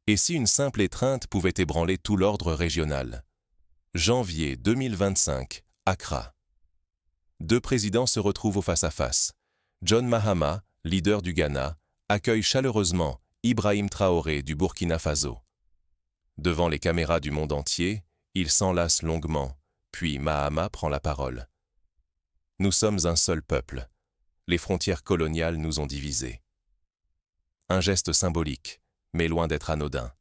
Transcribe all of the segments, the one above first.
Et si une simple étreinte pouvait ébranler tout l'ordre régional? Janvier 2025, Accra. Deux présidents se retrouvent au face-à-face. John Mahama, leader du Ghana, accueille chaleureusement Ibrahim Traoré du Burkina Faso. Devant les caméras du monde entier, ils s'enlacent longuement, puis Mahama prend la parole. Nous sommes un seul peuple. Les frontières coloniales nous ont divisés. Un geste symbolique, mais loin d'être anodin.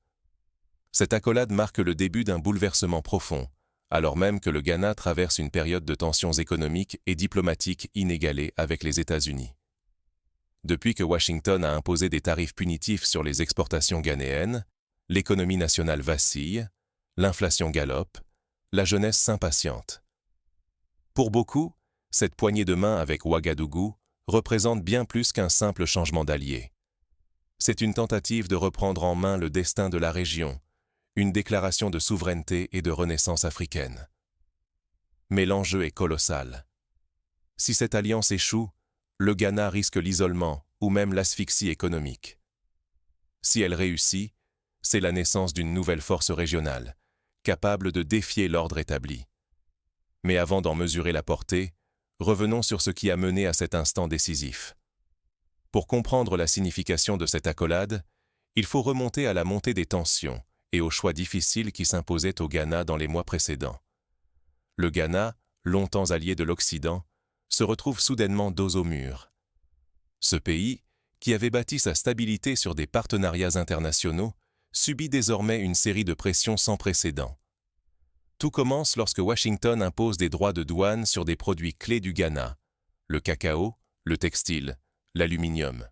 Cette accolade marque le début d'un bouleversement profond, alors même que le Ghana traverse une période de tensions économiques et diplomatiques inégalées avec les États-Unis. Depuis que Washington a imposé des tarifs punitifs sur les exportations ghanéennes, l'économie nationale vacille, l'inflation galope, la jeunesse s'impatiente. Pour beaucoup, cette poignée de main avec Ouagadougou représente bien plus qu'un simple changement d'allié. C'est une tentative de reprendre en main le destin de la région, une déclaration de souveraineté et de renaissance africaine. Mais l'enjeu est colossal. Si cette alliance échoue, le Ghana risque l'isolement ou même l'asphyxie économique. Si elle réussit, c'est la naissance d'une nouvelle force régionale, capable de défier l'ordre établi. Mais avant d'en mesurer la portée, revenons sur ce qui a mené à cet instant décisif. Pour comprendre la signification de cette accolade, il faut remonter à la montée des tensions et aux choix difficiles qui s'imposaient au Ghana dans les mois précédents. Le Ghana, longtemps allié de l'Occident, se retrouve soudainement dos au mur. Ce pays, qui avait bâti sa stabilité sur des partenariats internationaux, subit désormais une série de pressions sans précédent. Tout commence lorsque Washington impose des droits de douane sur des produits clés du Ghana, le cacao, le textile, l'aluminium.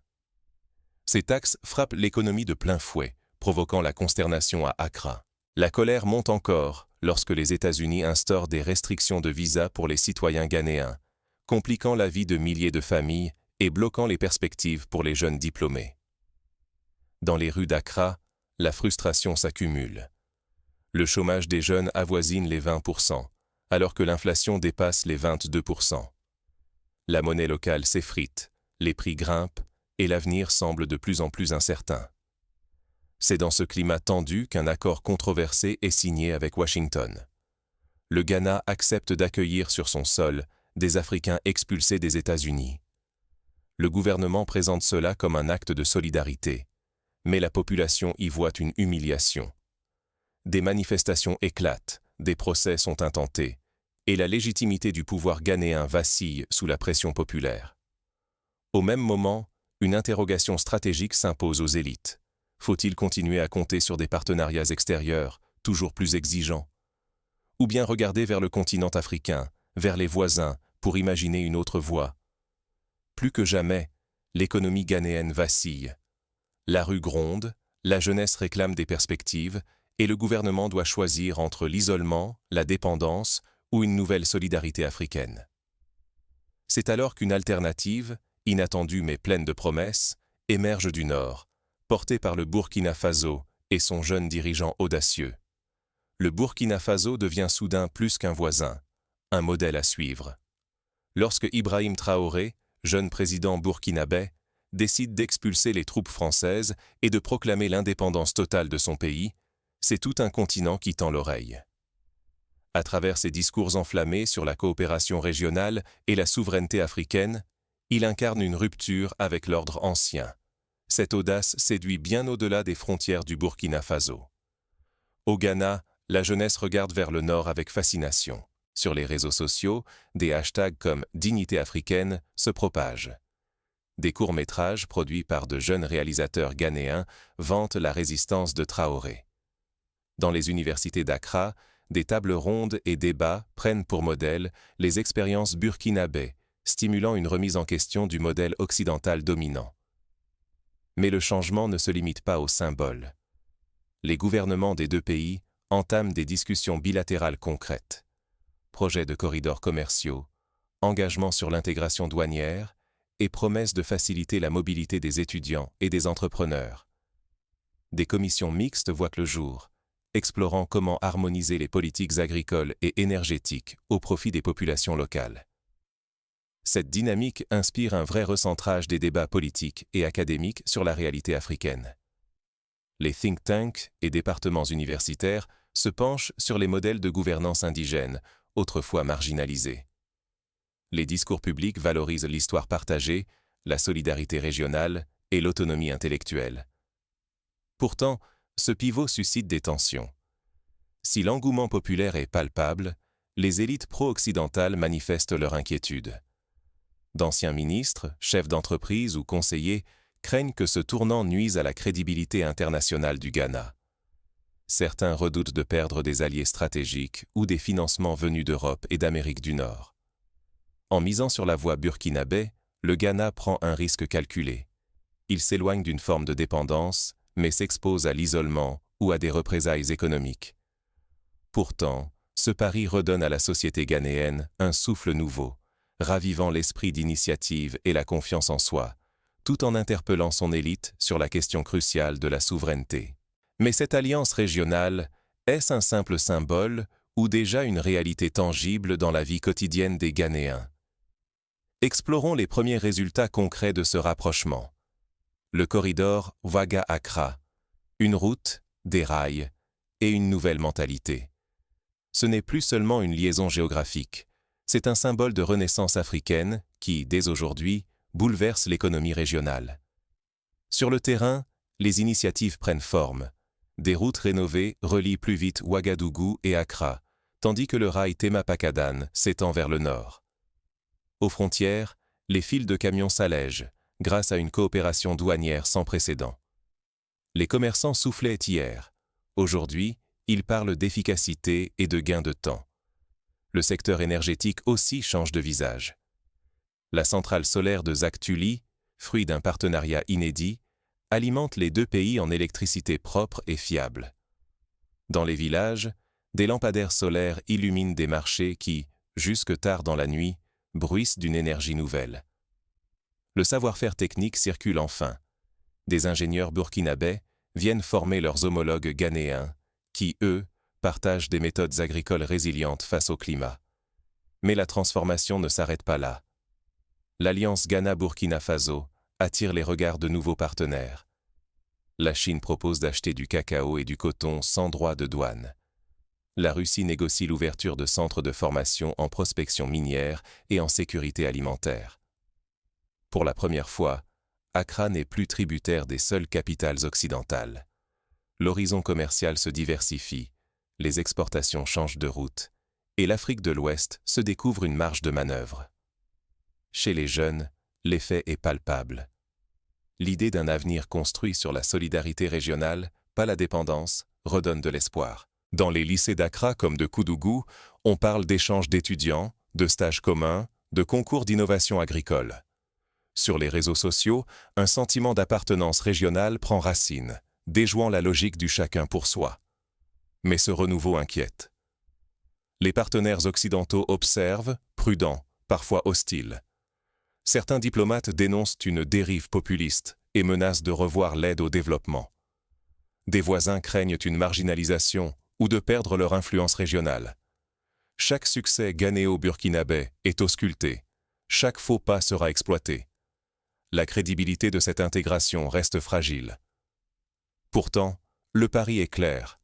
Ces taxes frappent l'économie de plein fouet, provoquant la consternation à Accra. La colère monte encore lorsque les États-Unis instaurent des restrictions de visa pour les citoyens ghanéens, compliquant la vie de milliers de familles et bloquant les perspectives pour les jeunes diplômés. Dans les rues d'Accra, la frustration s'accumule. Le chômage des jeunes avoisine les 20%, alors que l'inflation dépasse les 22%. La monnaie locale s'effrite, les prix grimpent et l'avenir semble de plus en plus incertain. C'est dans ce climat tendu qu'un accord controversé est signé avec Washington. Le Ghana accepte d'accueillir sur son sol des Africains expulsés des États-Unis. Le gouvernement présente cela comme un acte de solidarité, mais la population y voit une humiliation. Des manifestations éclatent, des procès sont intentés, et la légitimité du pouvoir ghanéen vacille sous la pression populaire. Au même moment, une interrogation stratégique s'impose aux élites. Faut-il continuer à compter sur des partenariats extérieurs, toujours plus exigeants? Ou bien regarder vers le continent africain, vers les voisins, pour imaginer une autre voie? Plus que jamais, l'économie ghanéenne vacille. La rue gronde, la jeunesse réclame des perspectives, et le gouvernement doit choisir entre l'isolement, la dépendance ou une nouvelle solidarité africaine. C'est alors qu'une alternative, inattendue mais pleine de promesses, émerge du Nord, portée par le Burkina Faso et son jeune dirigeant audacieux. Le Burkina Faso devient soudain plus qu'un voisin, un modèle à suivre. Lorsque Ibrahim Traoré, jeune président burkinabé, décide d'expulser les troupes françaises et de proclamer l'indépendance totale de son pays, c'est tout un continent qui tend l'oreille. À travers ses discours enflammés sur la coopération régionale et la souveraineté africaine, il incarne une rupture avec l'ordre ancien. Cette audace séduit bien au-delà des frontières du Burkina Faso. Au Ghana, la jeunesse regarde vers le nord avec fascination. Sur les réseaux sociaux, des hashtags comme « Dignité africaine » se propagent. Des courts-métrages produits par de jeunes réalisateurs ghanéens vantent la résistance de Traoré. Dans les universités d'Accra, des tables rondes et débats prennent pour modèle les expériences burkinabées, stimulant une remise en question du modèle occidental dominant. Mais le changement ne se limite pas aux symboles. Les gouvernements des deux pays entament des discussions bilatérales concrètes. Projets de corridors commerciaux, engagements sur l'intégration douanière et promesses de faciliter la mobilité des étudiants et des entrepreneurs. Des commissions mixtes voient le jour, explorant comment harmoniser les politiques agricoles et énergétiques au profit des populations locales. Cette dynamique inspire un vrai recentrage des débats politiques et académiques sur la réalité africaine. Les think tanks et départements universitaires se penchent sur les modèles de gouvernance indigène, autrefois marginalisés. Les discours publics valorisent l'histoire partagée, la solidarité régionale et l'autonomie intellectuelle. Pourtant, ce pivot suscite des tensions. Si l'engouement populaire est palpable, les élites pro-occidentales manifestent leur inquiétude. D'anciens ministres, chefs d'entreprise ou conseillers craignent que ce tournant nuise à la crédibilité internationale du Ghana. Certains redoutent de perdre des alliés stratégiques ou des financements venus d'Europe et d'Amérique du Nord. En misant sur la voie burkinabé, le Ghana prend un risque calculé. Il s'éloigne d'une forme de dépendance, mais s'expose à l'isolement ou à des représailles économiques. Pourtant, ce pari redonne à la société ghanéenne un souffle nouveau, ravivant l'esprit d'initiative et la confiance en soi, tout en interpellant son élite sur la question cruciale de la souveraineté. Mais cette alliance régionale, est-ce un simple symbole ou déjà une réalité tangible dans la vie quotidienne des Ghanéens? Explorons les premiers résultats concrets de ce rapprochement. Le corridor Ouaga-Accra, une route, des rails et une nouvelle mentalité. Ce n'est plus seulement une liaison géographique, c'est un symbole de renaissance africaine qui, dès aujourd'hui, bouleverse l'économie régionale. Sur le terrain, les initiatives prennent forme. Des routes rénovées relient plus vite Ouagadougou et Accra, tandis que le rail Tema-Pakadan s'étend vers le nord. Aux frontières, les files de camions s'allègent, grâce à une coopération douanière sans précédent. Les commerçants soufflaient hier. Aujourd'hui, ils parlent d'efficacité et de gain de temps. Le secteur énergétique aussi change de visage. La centrale solaire de Zaktuli, fruit d'un partenariat inédit, alimente les deux pays en électricité propre et fiable. Dans les villages, des lampadaires solaires illuminent des marchés qui, jusque tard dans la nuit, bruissent d'une énergie nouvelle. Le savoir-faire technique circule enfin. Des ingénieurs burkinabés viennent former leurs homologues ghanéens, qui, eux, partagent des méthodes agricoles résilientes face au climat. Mais la transformation ne s'arrête pas là. L'alliance Ghana-Burkina Faso attire les regards de nouveaux partenaires. La Chine propose d'acheter du cacao et du coton sans droit de douane. La Russie négocie l'ouverture de centres de formation en prospection minière et en sécurité alimentaire. Pour la première fois, Accra n'est plus tributaire des seules capitales occidentales. L'horizon commercial se diversifie, les exportations changent de route, et l'Afrique de l'Ouest se découvre une marge de manœuvre. Chez les jeunes, l'effet est palpable. L'idée d'un avenir construit sur la solidarité régionale, pas la dépendance, redonne de l'espoir. Dans les lycées d'Accra comme de Koudougou, on parle d'échanges d'étudiants, de stages communs, de concours d'innovation agricole. Sur les réseaux sociaux, un sentiment d'appartenance régionale prend racine, déjouant la logique du chacun pour soi. Mais ce renouveau inquiète. Les partenaires occidentaux observent, prudents, parfois hostiles. Certains diplomates dénoncent une dérive populiste et menacent de revoir l'aide au développement. Des voisins craignent une marginalisation ou de perdre leur influence régionale. Chaque succès ghanéo-burkinabé est ausculté, chaque faux pas sera exploité. La crédibilité de cette intégration reste fragile. Pourtant, le pari est clair.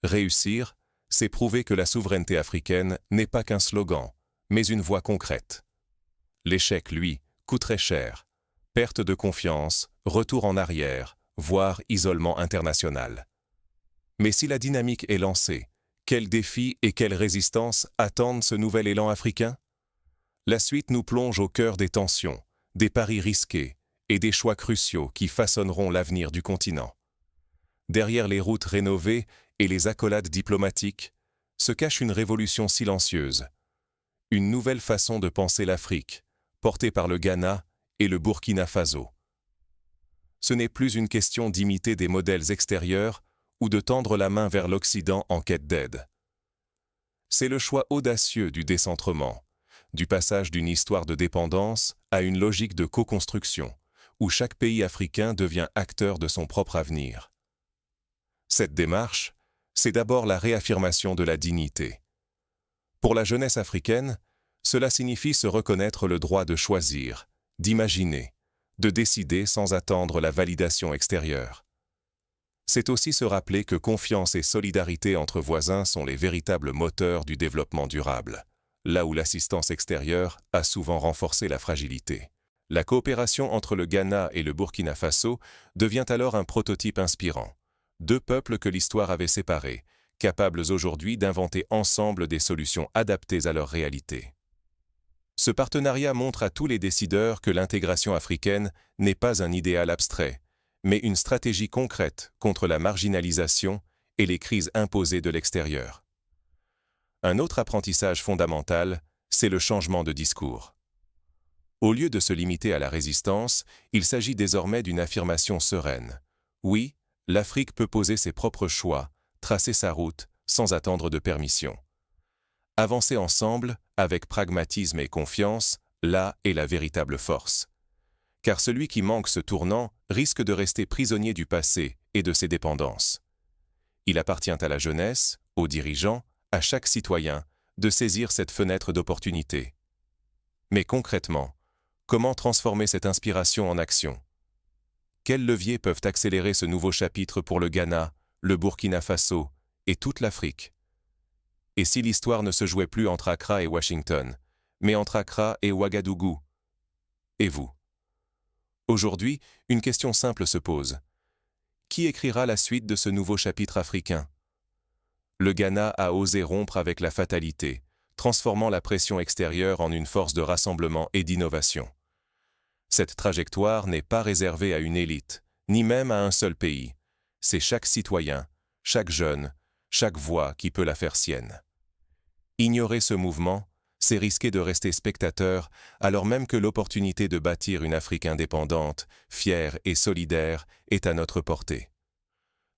Réussir, c'est prouver que la souveraineté africaine n'est pas qu'un slogan, mais une voie concrète. L'échec, lui, coûterait cher. Perte de confiance, retour en arrière, voire isolement international. Mais si la dynamique est lancée, quels défis et quelles résistances attendent ce nouvel élan africain? La suite nous plonge au cœur des tensions, des paris risqués et des choix cruciaux qui façonneront l'avenir du continent. Derrière les routes rénovées et les accolades diplomatiques, se cache une révolution silencieuse. Une nouvelle façon de penser l'Afrique, portée par le Ghana et le Burkina Faso. Ce n'est plus une question d'imiter des modèles extérieurs ou de tendre la main vers l'Occident en quête d'aide. C'est le choix audacieux du décentrement, du passage d'une histoire de dépendance à une logique de co-construction, où chaque pays africain devient acteur de son propre avenir. Cette démarche, c'est d'abord la réaffirmation de la dignité. Pour la jeunesse africaine, cela signifie se reconnaître le droit de choisir, d'imaginer, de décider sans attendre la validation extérieure. C'est aussi se rappeler que confiance et solidarité entre voisins sont les véritables moteurs du développement durable, là où l'assistance extérieure a souvent renforcé la fragilité. La coopération entre le Ghana et le Burkina Faso devient alors un prototype inspirant. Deux peuples que l'histoire avait séparés, capables aujourd'hui d'inventer ensemble des solutions adaptées à leur réalité. Ce partenariat montre à tous les décideurs que l'intégration africaine n'est pas un idéal abstrait, mais une stratégie concrète contre la marginalisation et les crises imposées de l'extérieur. Un autre apprentissage fondamental, c'est le changement de discours. Au lieu de se limiter à la résistance, il s'agit désormais d'une affirmation sereine. Oui, l'Afrique peut poser ses propres choix, tracer sa route, sans attendre de permission. Avancer ensemble, avec pragmatisme et confiance, là est la véritable force. Car celui qui manque ce tournant risque de rester prisonnier du passé et de ses dépendances. Il appartient à la jeunesse, aux dirigeants, à chaque citoyen, de saisir cette fenêtre d'opportunité. Mais concrètement, comment transformer cette inspiration en action? Quels leviers peuvent accélérer ce nouveau chapitre pour le Ghana, le Burkina Faso et toute l'Afrique? Et si l'histoire ne se jouait plus entre Accra et Washington, mais entre Accra et Ouagadougou? Et vous? Aujourd'hui, une question simple se pose. Qui écrira la suite de ce nouveau chapitre africain? Le Ghana a osé rompre avec la fatalité, transformant la pression extérieure en une force de rassemblement et d'innovation. Cette trajectoire n'est pas réservée à une élite, ni même à un seul pays. C'est chaque citoyen, chaque jeune, chaque voix qui peut la faire sienne. Ignorer ce mouvement, c'est risquer de rester spectateur, alors même que l'opportunité de bâtir une Afrique indépendante, fière et solidaire est à notre portée.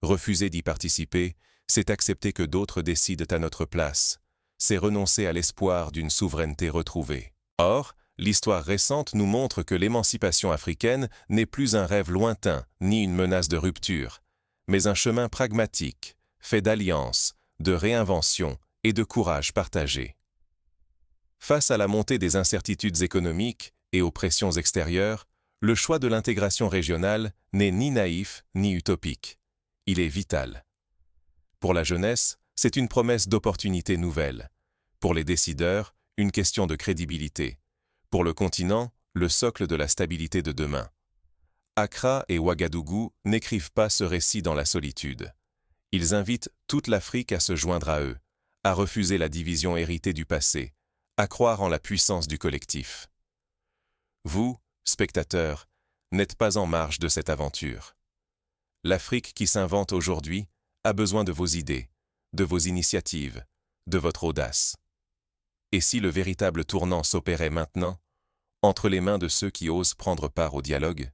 Refuser d'y participer, c'est accepter que d'autres décident à notre place. C'est renoncer à l'espoir d'une souveraineté retrouvée. Or, l'histoire récente nous montre que l'émancipation africaine n'est plus un rêve lointain, ni une menace de rupture, mais un chemin pragmatique, fait d'alliances, de réinvention et de courage partagé. Face à la montée des incertitudes économiques et aux pressions extérieures, le choix de l'intégration régionale n'est ni naïf ni utopique. Il est vital. Pour la jeunesse, c'est une promesse d'opportunités nouvelles. Pour les décideurs, une question de crédibilité. Pour le continent, le socle de la stabilité de demain. Accra et Ouagadougou n'écrivent pas ce récit dans la solitude. Ils invitent toute l'Afrique à se joindre à eux, à refuser la division héritée du passé, à croire en la puissance du collectif. Vous, spectateurs, n'êtes pas en marge de cette aventure. L'Afrique qui s'invente aujourd'hui a besoin de vos idées, de vos initiatives, de votre audace. Et si le véritable tournant s'opérait maintenant, entre les mains de ceux qui osent prendre part au dialogue?